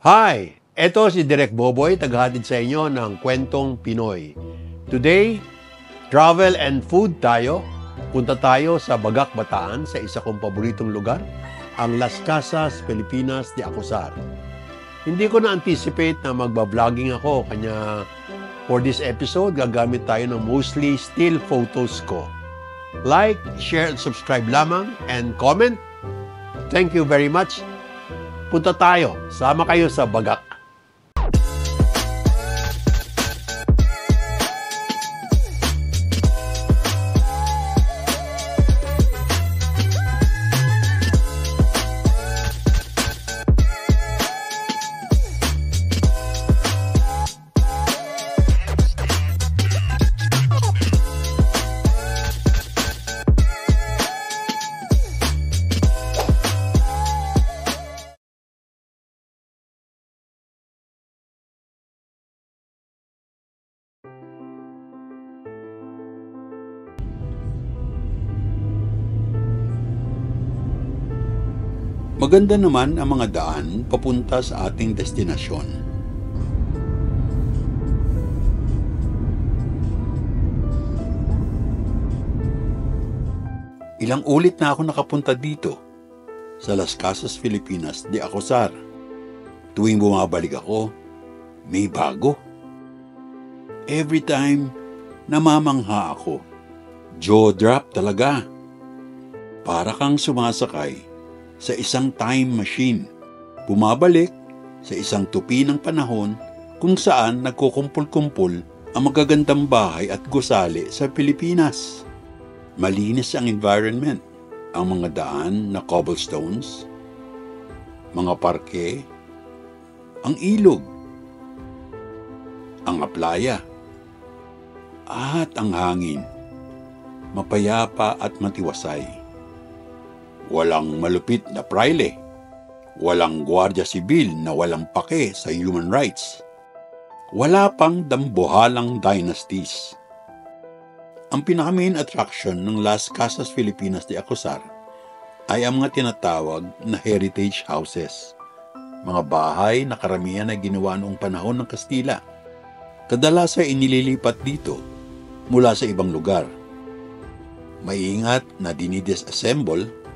Hi! Eto si Direk Boboy, taghatid sa inyo ng Kwentong Pinoy. Today, travel and food tayo. Punta tayo sa Bagak, Bataan, sa isa kong paboritong lugar, ang Las Casas, Filipinas de Acosar. Hindi ko na-anticipate na magba-vlogging ako, kanya for this episode, gagamit tayo ng mostly still photos ko. Like, share, and subscribe lamang, and comment. Thank you very much. Punta tayo. Sama kayo sa Bagak. Maganda naman ang mga daan papunta sa ating destinasyon. Ilang ulit na ako nakapunta dito sa Las Casas, Filipinas de Acosar. Tuwing bumabalik ako, may bago. Every time, namamangha ako. Jaw drop talaga. Para kang sumasakay sa isang time machine, bumabalik sa isang tupi ng panahon kung saan nagkukumpul-kumpul ang magagandang bahay at gusali sa Pilipinas. Malinis ang environment, ang mga daan na cobblestones, mga parke, ang ilog, ang playa, at ang hangin, mapayapa at matiwasay. Walang malupit na praile, walang gwardiya sibil na walang pake sa human rights, wala pang dambuhalang dynasties. Ang pinaka-main attraction ng Las Casas, Filipinas de Acosar ay ang mga tinatawag na heritage houses, mga bahay na karamihan ay ginawa noong panahon ng Kastila. Kadalasan ay inililipat dito mula sa ibang lugar. Maingat na dinidisassemble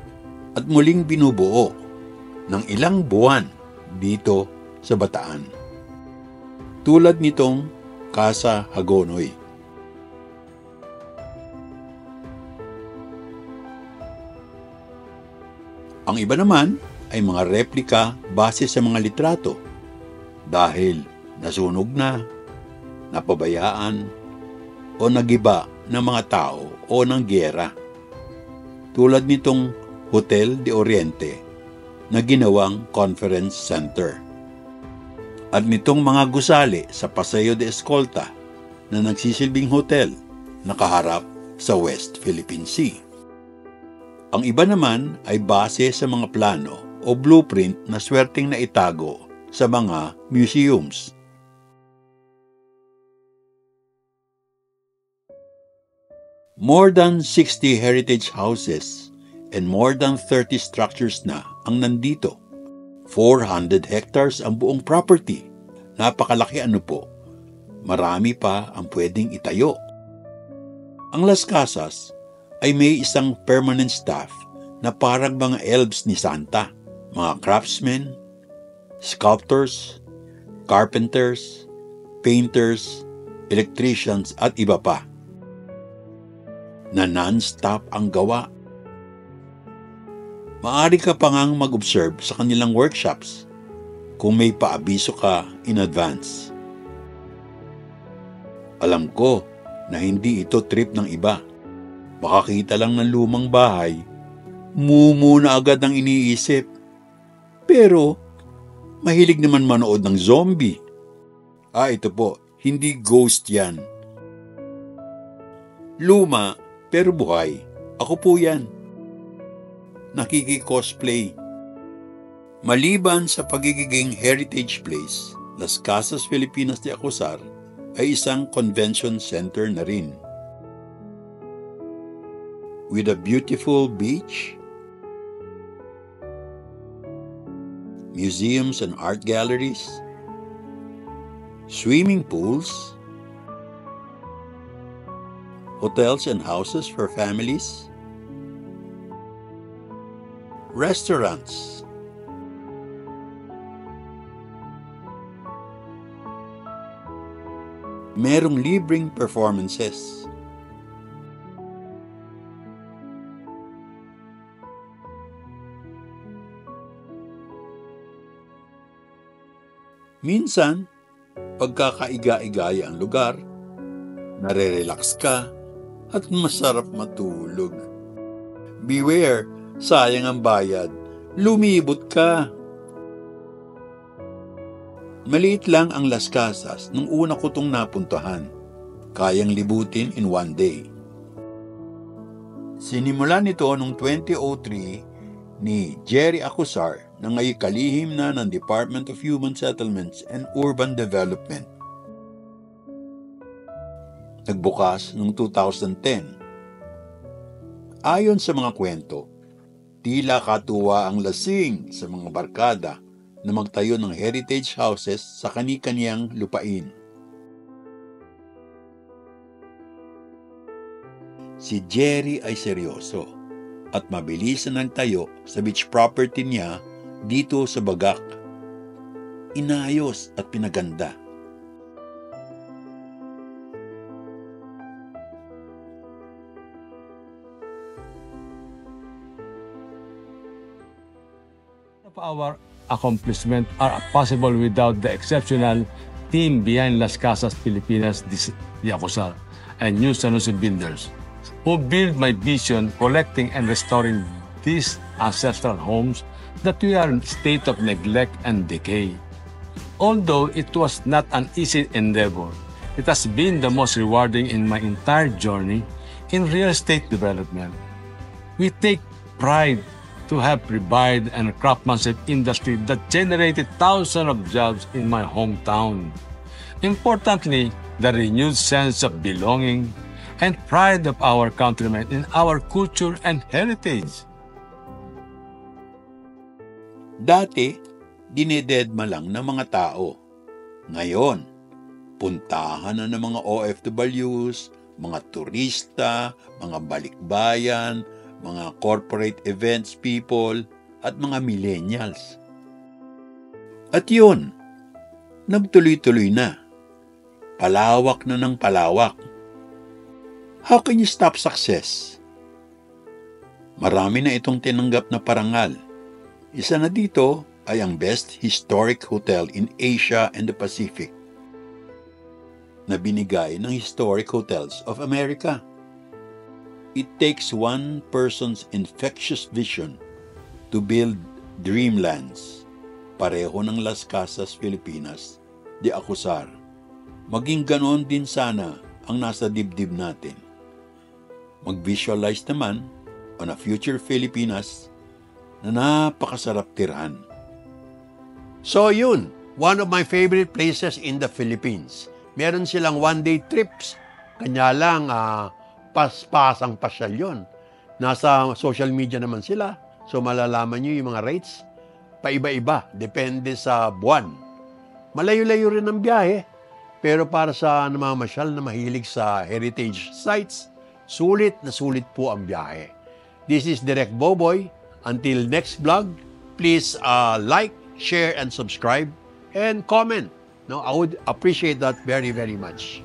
at muling binubuo ng ilang buwan dito sa Bataan. Tulad nitong Casa Hagonoy. Ang iba naman ay mga replika base sa mga litrato dahil nasunog na, napabayaan, o nagiba ng mga tao o ng giyera. Tulad nitong Hotel de Oriente na ginawang conference center. At nitong mga gusali sa Paseo de Escolta na nagsisilbing hotel na kaharap sa West Philippine Sea. Ang iba naman ay base sa mga plano o blueprint na swerteng na itago sa mga museums. More than 60 heritage houses and more than 30 structures na ang nandito. 400 hectares ang buong property. Napakalaki po. Marami pa ang pwedeng itayo. Ang Las Casas ay may isang permanent staff na parang mga elves ni Santa. Mga craftsmen, sculptors, carpenters, painters, electricians at iba pa. Na non-stop ang gawa. Maaari ka pa ngang mag-observe sa kanilang workshops kung may paabiso ka in advance. Alam ko na hindi ito trip ng iba. Makakita lang ng lumang bahay, muna agad ang iniisip. Pero, mahilig naman manood ng zombie. Ito po, hindi ghost yan. Luma, pero buhay. Ako po yan. Nakiki-cosplay. Maliban sa pagiging heritage place, Las Casas, Filipinas de Acosar ay isang convention center na rin. With a beautiful beach, museums and art galleries, swimming pools, hotels and houses for families, restaurants, merong libreng performances. Minsan, pagkakaiga-igaya ang lugar, nare-relax ka at masarap matulog. Beware, sayang ang bayad. Lumibot ka. Maliit lang ang Las Casas nung una ko itong napuntahan. Kayang libutin in one day. Sinimulan nito noong 2003 ni Jerry Acusar na ngayon kalihim na ng Department of Human Settlements and Urban Development. Nagbukas noong 2010. Ayon sa mga kwento, tila katuwa ang lasing sa mga barkada na magtayo ng heritage houses sa kani-kaniyang lupain. Si Jerry ay seryoso at mabilis na nagtayo sa beach property niya dito sa Bagak. Inayos at pinaganda. Our accomplishments are possible without the exceptional team behind Las Casas Filipinas de Acusar and New San Jose Builders, who built my vision collecting and restoring these ancestral homes that we are in state of neglect and decay. Although it was not an easy endeavor, it has been the most rewarding in my entire journey in real estate development. We take pride to have revived a craftsmanship industry that generated thousands of jobs in my hometown. Importantly, the renewed sense of belonging and pride of our countrymen in our culture and heritage. Dati, dinededma lang ng mga tao. Ngayon, puntahan na ng mga OFWs, mga turista, mga balikbayan, mga corporate events people, at mga millennials. At yun, nagtuloy-tuloy na. Palawak na ng palawak. How can you stop success? Marami na itong tinanggap na parangal. Isa na dito ay ang Best Historic Hotel in Asia and the Pacific na binigay ng Historic Hotels of America. It takes one person's infectious vision to build dreamlands, pareho ng Las Casas Filipinas de Acusar. Maging ganoon din sana ang nasa dibdib natin. Mag-visualize naman on a future Filipinas na napakasarap tirahan. So yun, one of my favorite places in the Philippines. Meron silang one-day trips. Kanya lang, pas-pasang pasyal yun. Nasa social media naman sila. So malalaman nyo yung mga rates. Paiba-iba, depende sa buwan. Malayo-layo rin ang biyahe. Pero para sa namamasyal na mahilig sa heritage sites, sulit na sulit po ang biyahe. This is Direk Boboy. Until next vlog, please like, share, and subscribe, and comment. No, I would appreciate that very, very much.